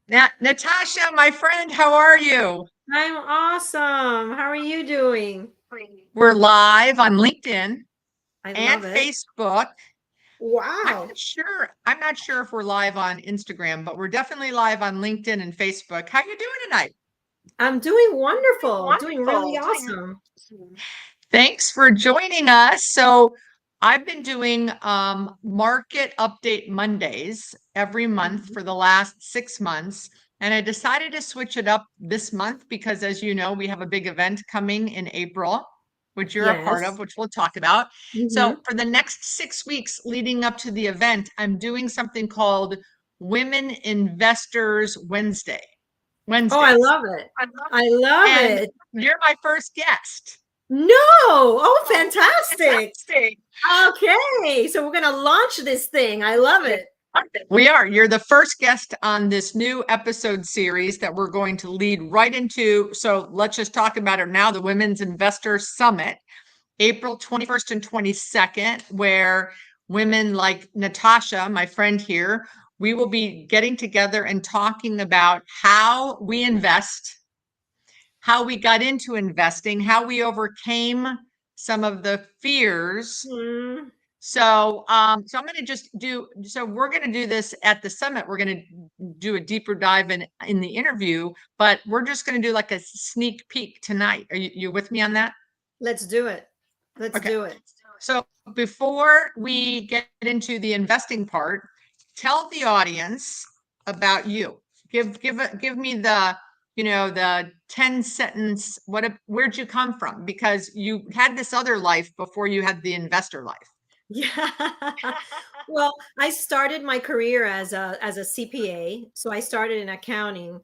Natasha, my friend, how are you? I'm awesome. How are you doing? We're live on LinkedIn I and love it. Facebook. I'm Wow. not sure. I'm not sure if we're live on Instagram, but we're definitely live on LinkedIn and Facebook. How you doing tonight? I'm doing wonderful, doing really awesome. Thanks for joining us. So I've been doing market update Mondays every month Mhm. for the last 6 months. And I decided to switch it up this month because, as you know, we have a big event coming in April, which you're a part of, Yes. which we'll talk about. So Hmm. for the next 6 weeks leading up to the event, I'm doing something called Women Investors Oh, I Wednesdays. love it. I love And it. you're my first guest. No. Oh, Oh, fantastic. fantastic. Okay. So we're going to launch this thing. I love it. We are. You're the first guest on this new episode series that we're going to lead right into. So let's just talk about it now, the Women's Investor Summit, April 21st and 22nd, where women like Natasha, my friend here, we will be getting together and talking about how we invest, how we got into investing, how we overcame some of the fears. Hmm. So I'm going to just do, so we're going to do this at the summit. We're going to do a deeper dive in the interview, but we're just going to do like a sneak peek tonight. Are you with me on that? Let's do it. Let's Okay. do it. So before we get into the investing part, tell the audience about you. Give me the 10 sentence, where'd you come from? Because you had this other life before you had the investor life. Yeah. Well, I started my career as a CPA. So I started in accounting,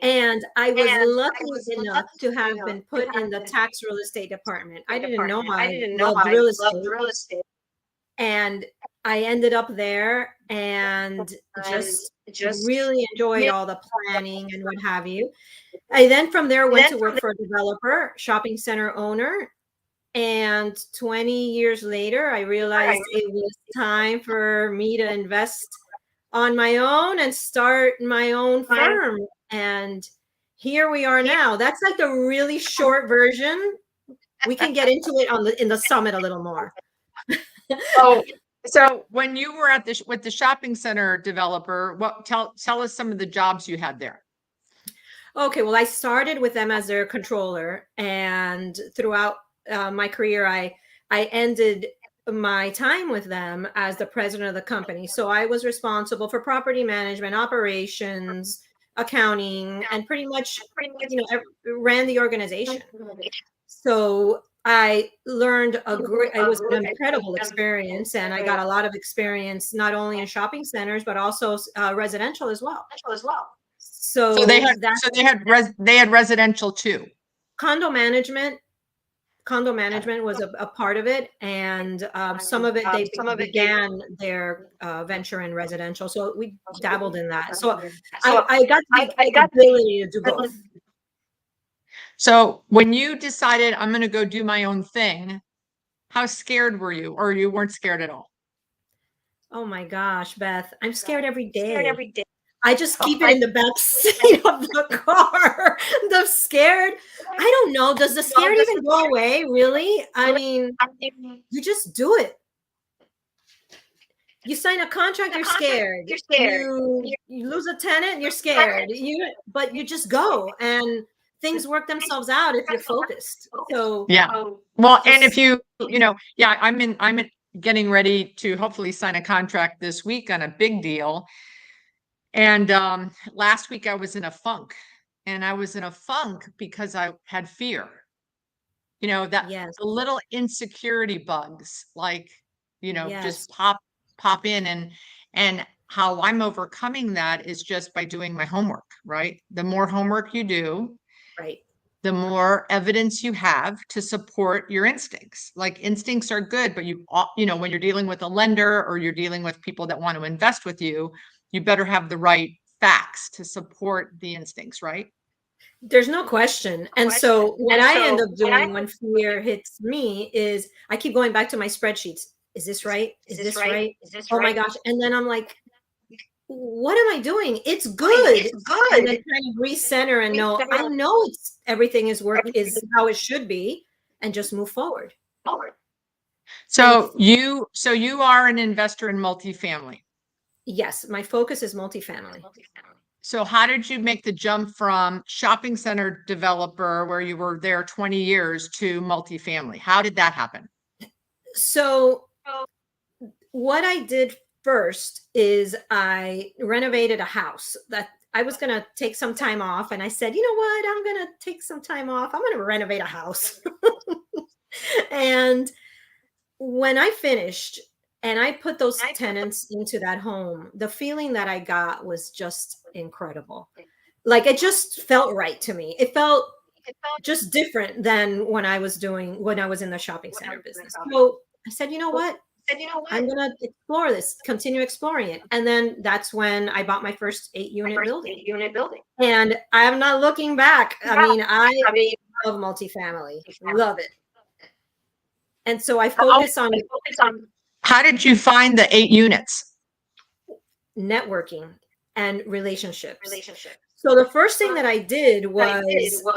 and I was lucky enough to have been put in the tax real estate department. I didn't know I loved real estate, and I ended up there and just really enjoyed all the planning and what have you. I then from there went to work for a developer, shopping center owner, and 20 years later, I realized it was time for me to invest on my own and start my own firm. And here we are now. That's like the really short version. We can get into it on the in the summit a little more. Oh, so when you were at with the shopping center developer, tell us some of the jobs you had there. Okay, well, I started with them as their controller, and throughout my career, I ended my time with them as the president of the company. So I was responsible for property management, operations, accounting, and pretty much, ran the organization. So I learned it was an incredible experience, and I got a lot of experience not only in shopping centers but also residential as well. So they So had that they had residential too. condo management condo management was a part of it, and some of it they began their venture in residential, so we dabbled in that. So I got the ability to do both. So when you decided I'm going to go do my own thing, how scared were you, or you weren't scared at all? Oh my gosh, Beth, I'm scared every day. I just keep it in the back seat of the car. The scared, I don't know, does the scared even go away, really? I mean, you just do it. You sign a contract, you're scared. You lose a tenant, you're scared. But you just go, and things work themselves out if you're focused. So Yeah. Well, and if just yeah, I'm getting ready to hopefully sign a contract this week on a big deal. And last week I was in a funk, and I was in a funk because I had fear. That yes, the little insecurity bugs, like, just yes, pop in, and how I'm overcoming that is just by doing my homework, right? The more homework you do, right. the more evidence you have to support your instincts. Like, instincts are good, but when you're dealing with a lender or you're dealing with people that want to invest with you, you better have the right facts to support the instincts, right? There's no question. And so what I end up doing when fear hits me is I keep going back to my spreadsheets. Is this right? Is this right? Oh my gosh. And then I'm like, what am I doing? It's good. And then kind of recenter and know, I know it's everything is how it should be, and just move forward. So you are an investor in multifamily. Yes, my focus is multifamily. So how did you make the jump from shopping center developer where you were there 20 years to multifamily? How did that happen? So what I did first is I renovated a house that I was going to take some time off. And I said, you know what? I'm going to take some time off. I'm going to renovate a house. And when I finished and I put those tenants into that home, the feeling that I got was just incredible. Like, it just felt right to me. It felt just different than when I was in the shopping center business. So I said, you know what? I'm going to explore this, continue exploring it. And then that's when I bought my first 8-unit building. And I'm not looking back. I mean, I love multifamily, love it. And so I focus on How did you find the 8 units? networking and relationships. So the first thing that I did was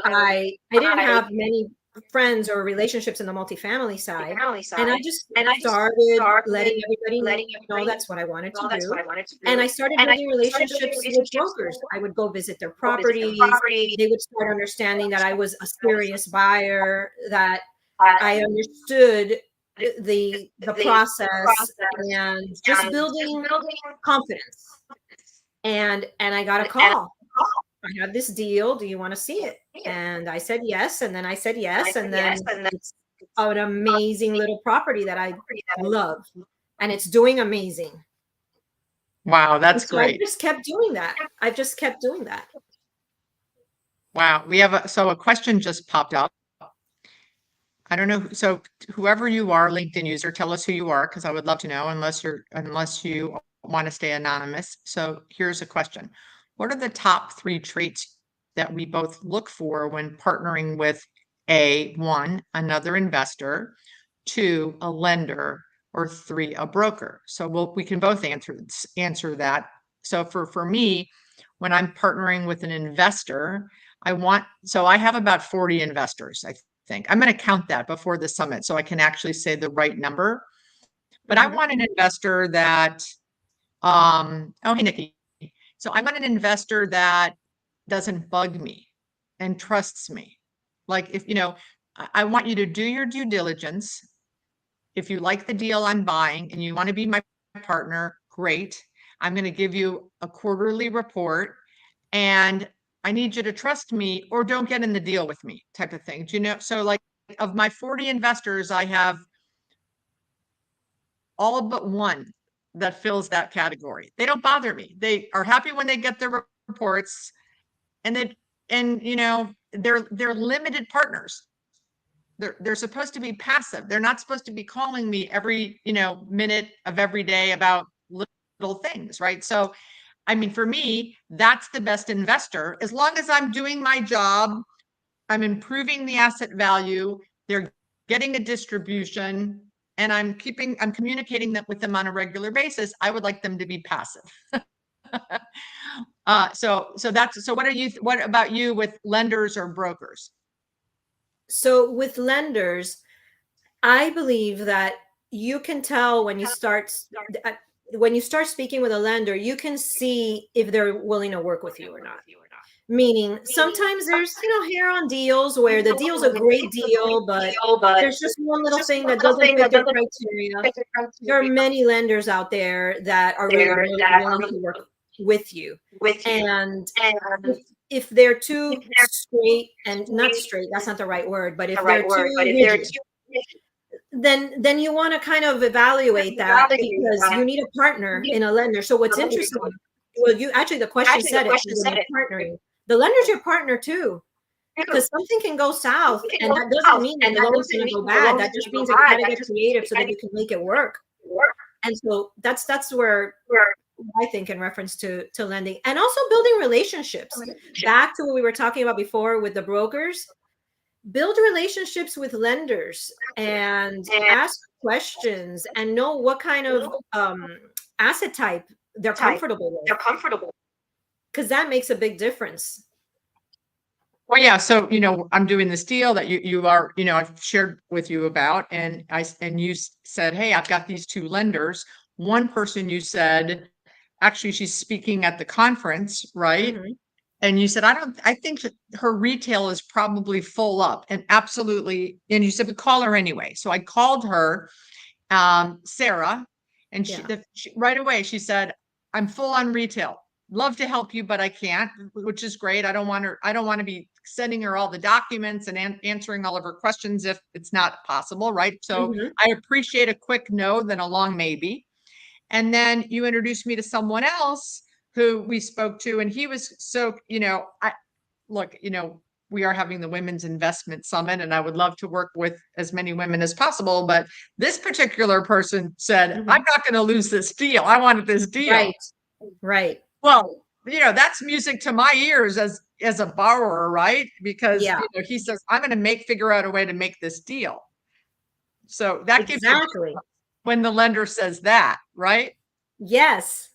I didn't have many friends or relationships in the multifamily side, and I just started letting everybody know that's what I wanted to do. And I started building relationships with brokers. I would go visit their properties. They would start understanding that I was a serious buyer, that I understood the process, and just building confidence. And I got a call. I have this deal. Do you want to see it? And I said yes. And then I said yes. And then it's an amazing little property that I love. And it's doing amazing. Wow, that's great. I just kept doing that. I've just kept doing that. Wow. We have a question just popped up. I don't know. So whoever you are, LinkedIn user, tell us who you are, because I would love to know, unless you want to stay anonymous. So here's a question. What are the top 3 traits that we both look for when partnering with one, another investor, 2, a lender, or 3, a broker? So we can both answer that. So for me, when I'm partnering with an investor, I have about 40 investors, I think. I'm going to count that before the summit so I can actually say the right number. But I want an investor that, oh, hey, Nikki. So I want an investor that doesn't bug me and trusts me. Like, if, I want you to do your due diligence. If you like the deal I'm buying and you want to be my partner, great. I'm going to give you a quarterly report, and I need you to trust me or don't get in the deal with me, type of thing. Do you know? So like, of my 40 investors, I have all but 1 that fills that category. They don't bother me. They are happy when they get their reports, and they're limited partners. They're supposed to be passive. They're not supposed to be calling me every, minute of every day about little things, right? So, I mean, for me, that's the best investor. As long as I'm doing my job, I'm improving the asset value, they're getting a distribution, and I'm communicating that with them on a regular basis, I would like them to be passive. So what about you with lenders or brokers? So with lenders, I believe that you can tell when you start speaking with a lender, you can see if they're willing to work with you or not. Meaning sometimes there's, hair on deals where the deal's a great deal, but there's just one little thing that doesn't fit their criteria. There are many lenders out there that are really willing to work with you. And if they're too straight, and not straight, that's not the right word, but if they're too rigid, then you want to kind of evaluate that, because you need a partner in a lender. So what's interesting, well, the question said it, when you're partnering, the lender's your partner too, because something can go south, and that doesn't mean that the loan's going to go bad. That just means that you got to get creative so that you can make it work. And so that's where I think, in reference to lending, and also building relationships. Back to what we were talking about before with the brokers, build relationships with lenders and ask questions and know what kind of asset type they're comfortable with. Because that makes a big difference. Well, yeah. So, I'm doing this deal that you are, I've shared with you about, and you said, hey, I've got these two lenders. One person you said, actually, she's speaking at the conference, right? Mhm. And you said, I think that her retail is probably full up, and absolutely. And you said, but call her anyway. So I called her, Sarah, and Yeah. she right away, she said, I'm full on retail. Love to help you, but I can't, which is great. I don't want to be sending her all the documents and answering all of her questions if it's not possible, right? So Mhm. I appreciate a quick no than a long maybe. And then you introduced me to someone else who we spoke to, and he was so, look, we are having the Women's Investment Summit, and I would love to work with as many women as possible. But this particular person said, Mhm. I'm not going to lose this deal. I wanted this deal. Right. Well, that's music to my ears as a borrower, right? Because Yeah. he says, I'm going to figure out a way to make this deal. So that gives you Exactly. when the lender says that, right? Yes.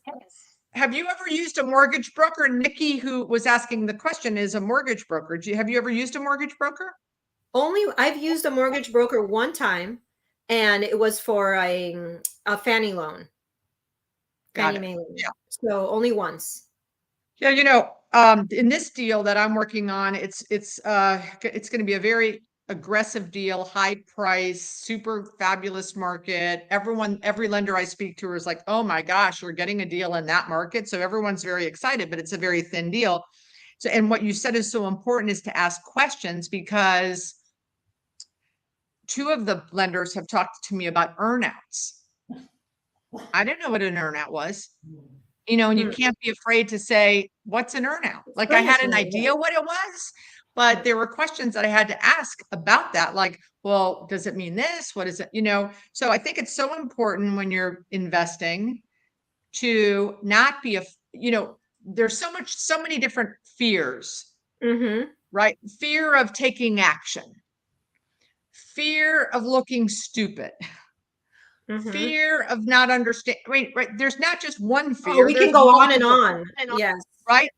Have you ever used a mortgage broker? Nikki, who was asking the question, is a mortgage broker. Have you ever used a mortgage broker? I've used a mortgage broker one time, and it was for a Fannie loan. Got Fannie it. Mae loan. Yeah. So only once. Yeah, in this deal that I'm working on, it's going to be a very aggressive deal, high price, super fabulous market. Every lender I speak to is like, oh my gosh, we're getting a deal in that market. So everyone's very excited, but it's a very thin deal. So, and what you said is so important is to ask questions, because two of the lenders have talked to me about earnouts. I didn't know what an earnout was. And you can't be afraid to say, what's an earnout? Like, I had an idea what it was, but there were questions that I had to ask about that. Like, well, does it mean this? What is it? So I think it's so important when you're investing to not be there's so many different fears, right? Fear of taking action, fear of looking stupid, fear of not understanding. Right. There's not just one fear. Oh, we can go on and on. Yes. Right.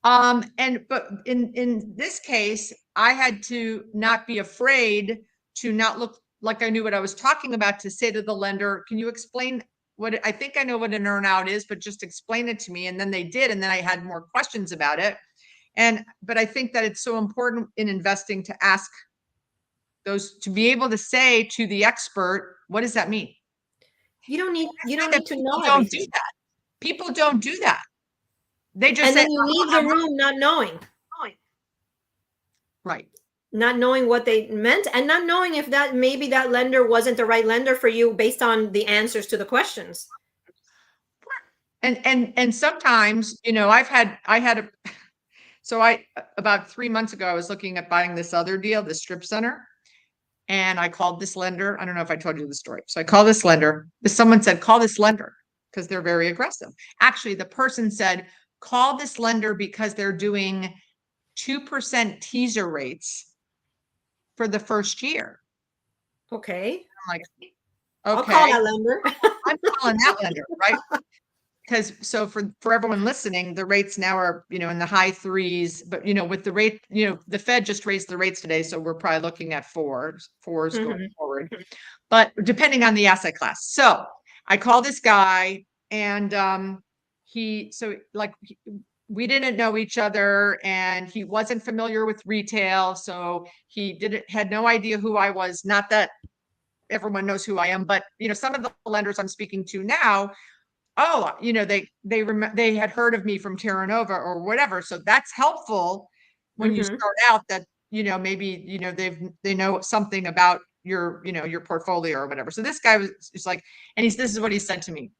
But in this case, I had to not be afraid to not look like I knew what I was talking about, to say to the lender, can you explain I think I know what an earnout is, but just explain it to me. And then they did. And then I had more questions about it. But I think that it's so important in investing to ask to be able to say to the expert, what does that mean? You don't need to know don't everything. do that. People don't do that. They just and say, then you leave the room not knowing. Right. Not knowing what they meant, and not knowing if maybe that lender wasn't the right lender for you based on the answers to the questions. And sometimes, about 3 months ago, I was looking at buying this other deal, the strip center. And I called this lender. I don't know if I told you the story. So I called this lender. Someone said, call this lender because they're very aggressive. Actually, the person said, call this lender because they're doing 2% teaser rates for the first year. Okay. I'm like, okay. I'll call that lender. I'm calling that lender, right? Because for everyone listening, the rates now are, in the high threes, but with the rate, the Fed just raised the rates today. So we're probably looking at fours going forward, but depending on the asset class. So I call this guy, and we didn't know each other, and he wasn't familiar with retail. So he had no idea who I was. Not that everyone knows who I am, but some of the lenders I'm speaking to now, they had heard of me from Terra Nova or whatever. So that's helpful when you start out, that, maybe, they know something about your portfolio or whatever. So this guy was just like, and this is what he said to me.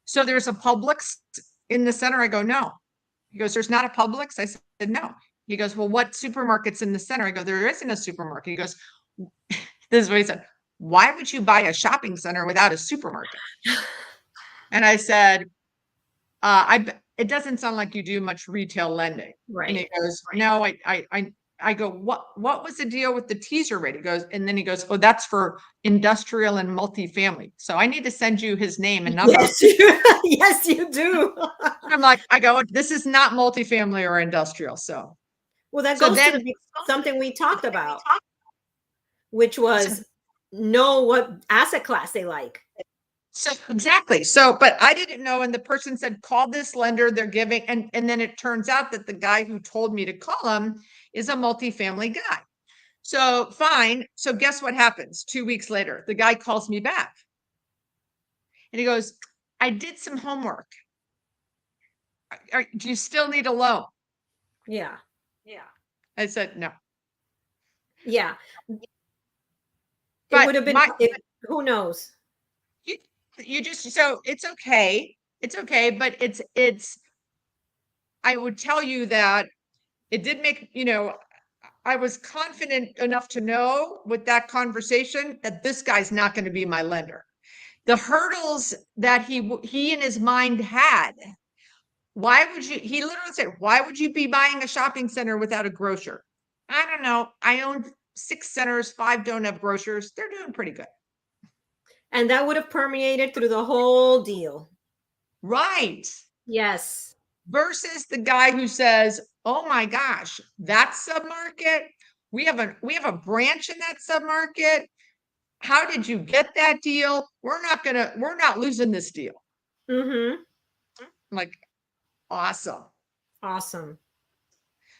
So there's a Publix in the center. I go, no. He goes, there's not a Publix. I said, no. He goes, well, what supermarket's in the center? I go, there isn't a supermarket. He goes, this is what he said. Why would you buy a shopping center without a supermarket? And I said, it doesn't sound like you do much retail lending. Right. And he goes, no, I go, what was the deal with the teaser rate? And then he goes, oh, that's for industrial and multifamily. So I need to send you his name and number. Yes, yes, you do. I'm like, I go, this is not multifamily or industrial. So, Well, that so goes then to something we talked about, which was know what asset class they like. So exactly. So, but I didn't know. And the person said, call this lender, they're giving. And then it turns out that the guy who told me to call him is a multifamily guy. So fine. So guess what happens? 2 weeks later, the guy calls me back and he goes, I did some homework. Do you still need a loan? Yeah. I said, no. Yeah. It But would have been, who knows? You just, so it's okay. It's okay. But I would tell you that it did make, I was confident enough to know with that conversation that this guy's not going to be my lender. The hurdles that he in his mind had. He literally said, why would you be buying a shopping center without a grocer? I don't know. I own 6 centers, 5 don't have grocers. They're doing pretty good. And that would have permeated through the whole deal. Right. Yes. Versus the guy who says, oh my gosh, that submarket, we have a branch in that submarket. How did you get that deal? We're not losing this deal. Mm-hmm. Like, awesome.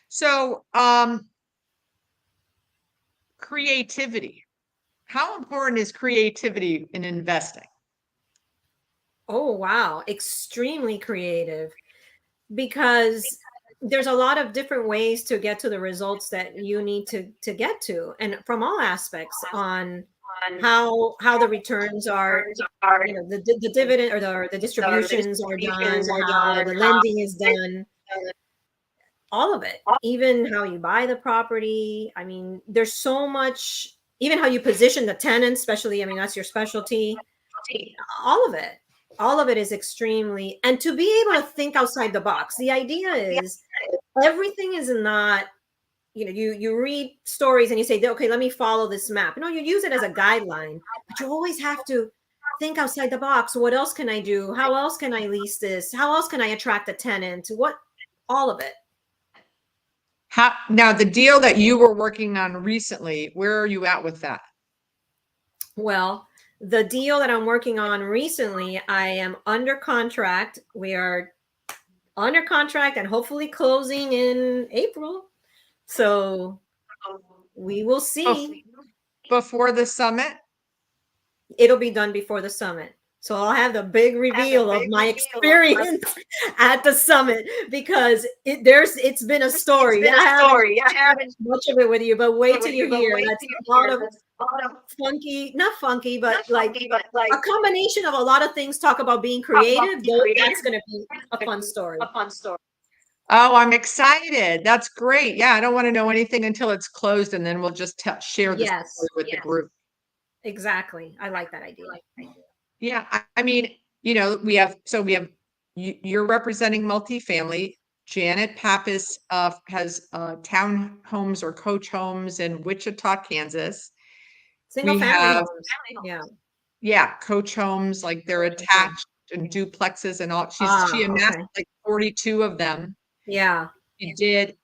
So, creativity. How important is creativity in investing? Oh, wow. Extremely creative, because there's a lot of different ways to get to the results that you need to get to, and from all aspects on how the returns are, the dividend or the distributions are done, how the lending is done, all of it, even how you buy the property. I mean, there's so much, even how you position the tenant, especially, I mean, that's your specialty. All of it is extremely, and to be able to think outside the box. The idea is everything is not, you read stories and you say, okay, let me follow this map. No, you use it as a guideline, but you always have to think outside the box. What else can I do? How else can I lease this? How else can I attract a tenant? All of it. Now, the deal that you were working on recently, where are you at with that? Well, the deal that I'm working on recently, I am under contract. We are under contract and hopefully closing in April. So we will see. Before the summit? It'll be done before the summit. So I'll have the big reveal of my experience at the summit, because it's been a story. I haven't much of it with you, but wait till you hear. That's a lot of funky, not funky, but like a combination of a lot of things. Talk about being creative. That's going to be a fun story. Oh, I'm excited. That's great. Yeah, I don't want to know anything until it's closed, and then we'll just share this with the group. Exactly. I like that idea. Yeah, I mean, we have you're representing multifamily. Janet Pappas has townhomes or coach homes in Wichita, Kansas. Single family homes. Yeah, coach homes, like they're attached and duplexes and all. She amassed like 42 of them. Yeah. She did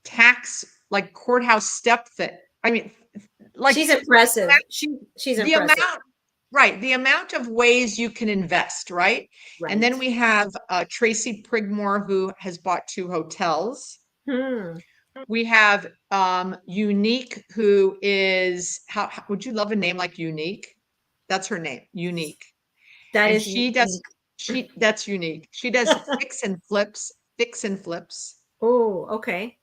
tax, like courthouse step fit. I mean, like, she's impressive. She's impressive. The amount of ways you can invest, right? And then we have Tracy Prigmore, who has bought 2 hotels. We have Unique, who is, how would you love a name like Unique? That's her name, Unique. That's Unique. She does fix and flips. Oh, okay.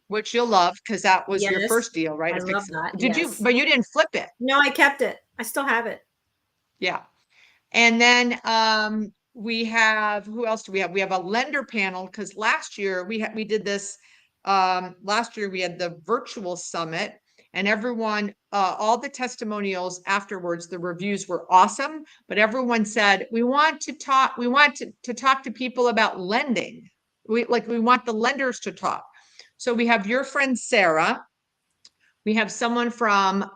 Which you'll love, because that was your first deal, right? I love that. But you didn't flip it. No, I kept it. I still have it. Yeah. And then we have, who else do we have? We have a lender panel, because last year we did this. Last year we had the virtual summit, and everyone, all the testimonials afterwards, the reviews were awesome, but everyone said, we want to talk to people about lending. We want the lenders to talk. So we have your friend Sarah. We have someone from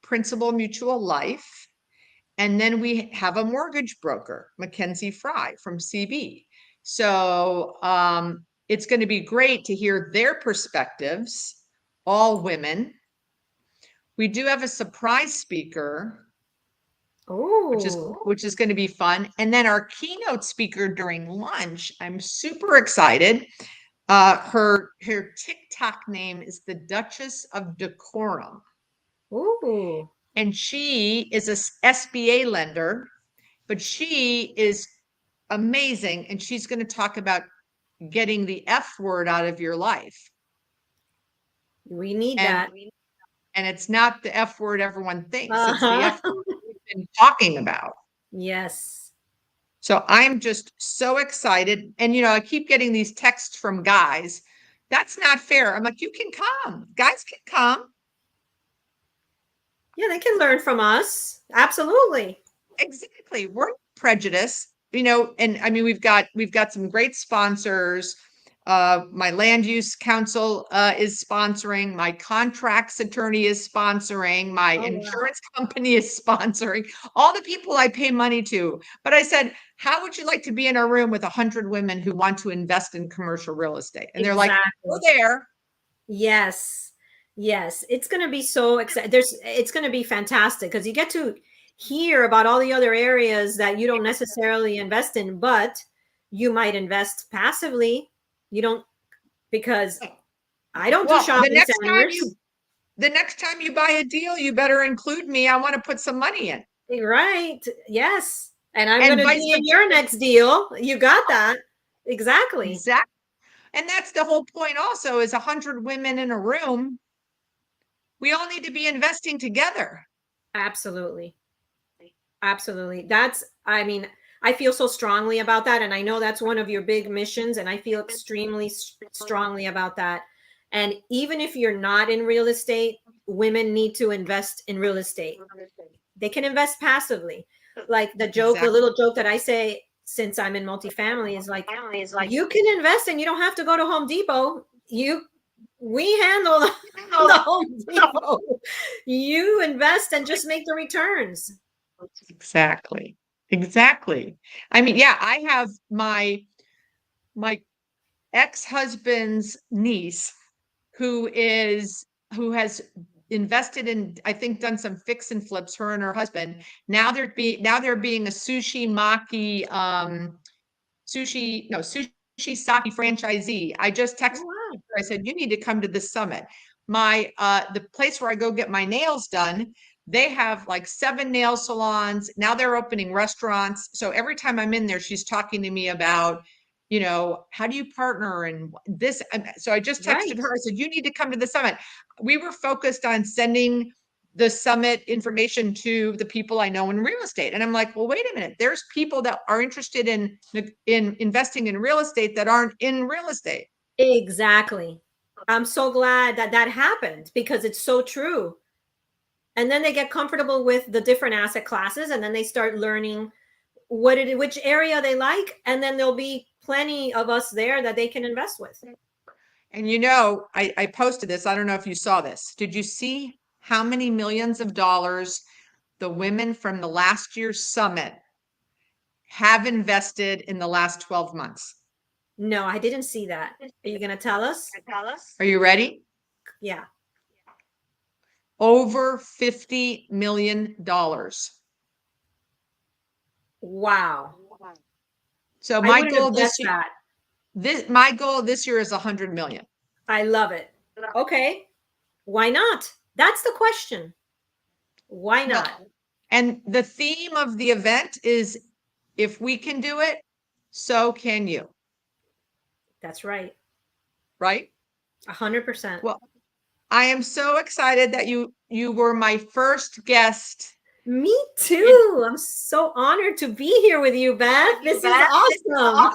Principal Mutual Life. And then we have a mortgage broker, Mackenzie Fry from CB. So it's going to be great to hear their perspectives, all women. We do have a surprise speaker, which is going to be fun. And then our keynote speaker during lunch, I'm super excited. Her TikTok name is the Duchess of Decorum. Ooh. And she is a SBA lender, but she is amazing. And she's going to talk about getting the F word out of your life. We need that. And it's not the F word everyone thinks. It's the F word we've been talking about. Yes. So I'm just so excited. And, I keep getting these texts from guys. That's not fair. I'm like, you can come. Guys can come. Yeah, they can learn from us. Absolutely. Exactly. We're not prejudiced, and I mean, we've got some great sponsors. My land use council is sponsoring, my contracts attorney is sponsoring, my insurance company is sponsoring, all the people I pay money to. But I said, how would you like to be in a room with 100 women who want to invest in commercial real estate? And they're like, go there. Yes. Yes. It's going to be so exciting. It's going to be fantastic because you get to hear about all the other areas that you don't necessarily invest in, but you might invest passively. You don't, because I don't do shopping centers. The next time you buy a deal, you better include me. I want to put some money in. Right. Yes. And I'm going to be in your next deal. You got that. Exactly. Exactly. And that's the whole point also, is 100 women in a room. We all need to be investing together. Absolutely. Absolutely. I feel so strongly about that. And I know that's one of your big missions. And I feel extremely strongly about that. And even if you're not in real estate, women need to invest in real estate. They can invest passively. Like the little joke that I say, since I'm in multifamily, is like, you can invest and you don't have to go to Home Depot. We handle the Home Depot. You invest and just make the returns. Exactly. I mean, yeah, I have my ex-husband's niece who has invested in, I think, done some fix and flips, her and her husband. Now they're being a sushi sake franchisee. I just texted her. I said, you need to come to the summit. The place where I go get my nails done, they have like 7 nail salons. Now they're opening restaurants. So every time I'm in there, she's talking to me about, how do you partner and this? So I just texted her. I said, you need to come to the summit. We were focused on sending the summit information to the people I know in real estate. And I'm like, well, wait a minute. There's people that are interested in investing in real estate that aren't in real estate. Exactly. I'm so glad that happened, because it's so true. And then they get comfortable with the different asset classes, and then they start learning which area they like. And then there'll be plenty of us there that they can invest with. And I posted this. I don't know if you saw this. Did you see how many millions of dollars the women from the last year's summit have invested in the last 12 months? No, I didn't see that. Are you going to tell us? Are you ready? Yeah. Over $50 million. Wow. So my goal this year is 100 million. I love it. Okay. Why not? That's the question. Why not? Well, and the theme of the event is, if we can do it, so can you. That's right. Right? 100%. Well, I am so excited that you were my first guest. Me too. I'm so honored to be here with you, Beth. This is awesome.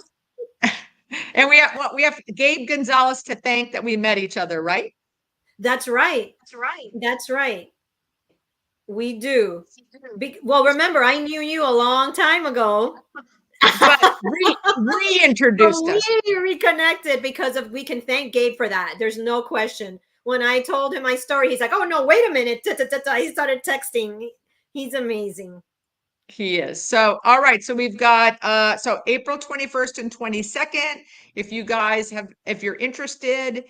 And we have Gabe Gonzalez to thank that we met each other, right? That's right. We do. Well, remember, I knew you a long time ago. but reintroduced So us. we reconnected because of, we can thank Gabe for that. There's no question. When I told him my story, he's like, "Oh no, wait a minute." He started texting. He's amazing. He is. So, all right. So we've got so April 21st and 22nd. If you guys have, if you're interested,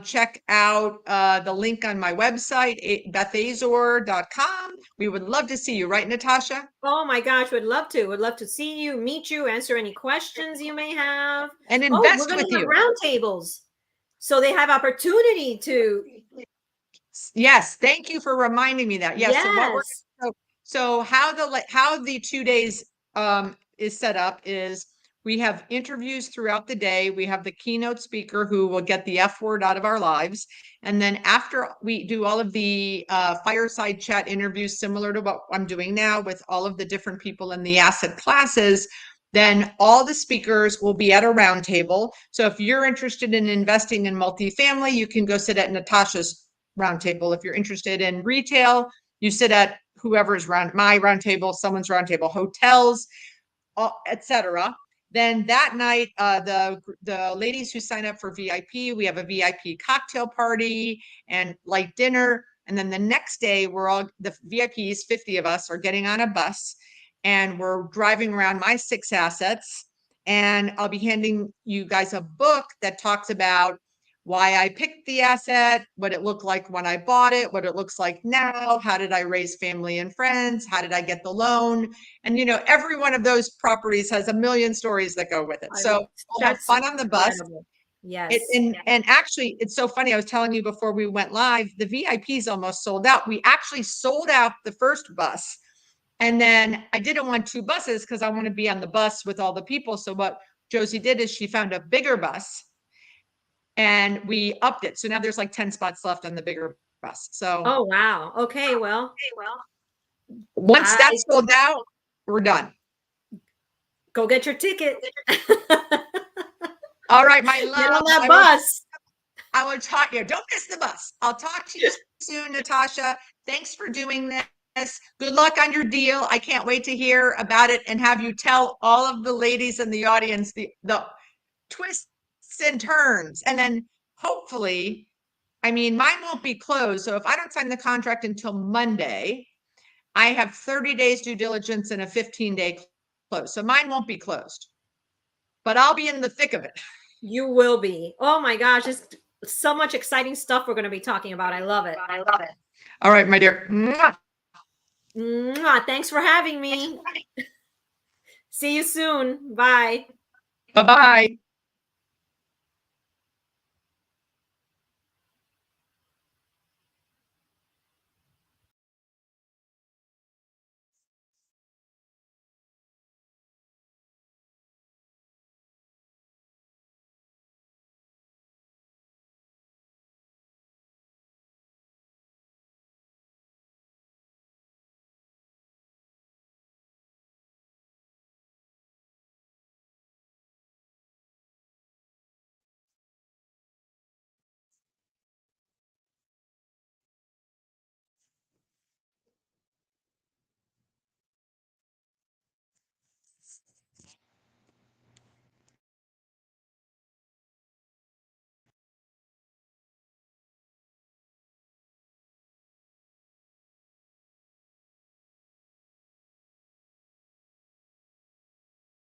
check out the link on my website, bethazor.com. We would love to see you, right, Natasha? Oh my gosh, would love to. Would love to see you, meet you, answer any questions you may have. And Oh, we're invest gonna with have you. roundtables. So they have opportunity to. Yes, thank you for reminding me that. Yes. So what we're Yes. so how the 2 days is set up is we have interviews throughout the day. We have the keynote speaker who will get the F word out of our lives. And then after we do all of the fireside chat interviews, similar to what I'm doing now with all of the different people in the asset classes, then all the speakers will be at a roundtable. So if you're interested in investing in multifamily, you can go sit at Natasha's roundtable. If you're interested in retail, you sit at whoever's my roundtable, someone's roundtable, hotels, etc. Then that night, the ladies who sign up for VIP, we have a VIP cocktail party and light dinner. And then the next day, we're all the VIPs, 50 of us, are getting on a bus and we're driving around my 6 assets. And I'll be handing you guys a book that talks about why I picked the asset, what it looked like when I bought it, what it looks like now, how did I raise family and friends, how did I get the loan? And every one of those properties has a million stories that go with it. So we'll have fun on the bus. Yes. And actually, it's so funny. I was telling you before we went live, the VIPs almost sold out. We actually sold out the first bus. And then I didn't want 2 buses because I want to be on the bus with all the people. So what Josie did is she found a bigger bus and we upped it. So now there's like 10 spots left on the bigger bus. So Oh wow. Okay, well, once that's sold out, we're done. Go get your ticket. All right, my love. Get on that bus. I will talk you. Don't miss the bus. I'll talk to you soon, Natasha. Thanks for doing this. Good luck on your deal. I can't wait to hear about it and have you tell all of the ladies in the audience the twists and turns. And then hopefully, I mean, mine won't be closed. So if I don't sign the contract until Monday, I have 30 days due diligence and a 15-day close. So mine won't be closed, but I'll be in the thick of it. You will be. Oh my gosh, it's so much exciting stuff we're going to be talking about. I love it. All right, my dear. Mwah. Mwah. Thanks for having me. See you soon. Bye. Bye-bye.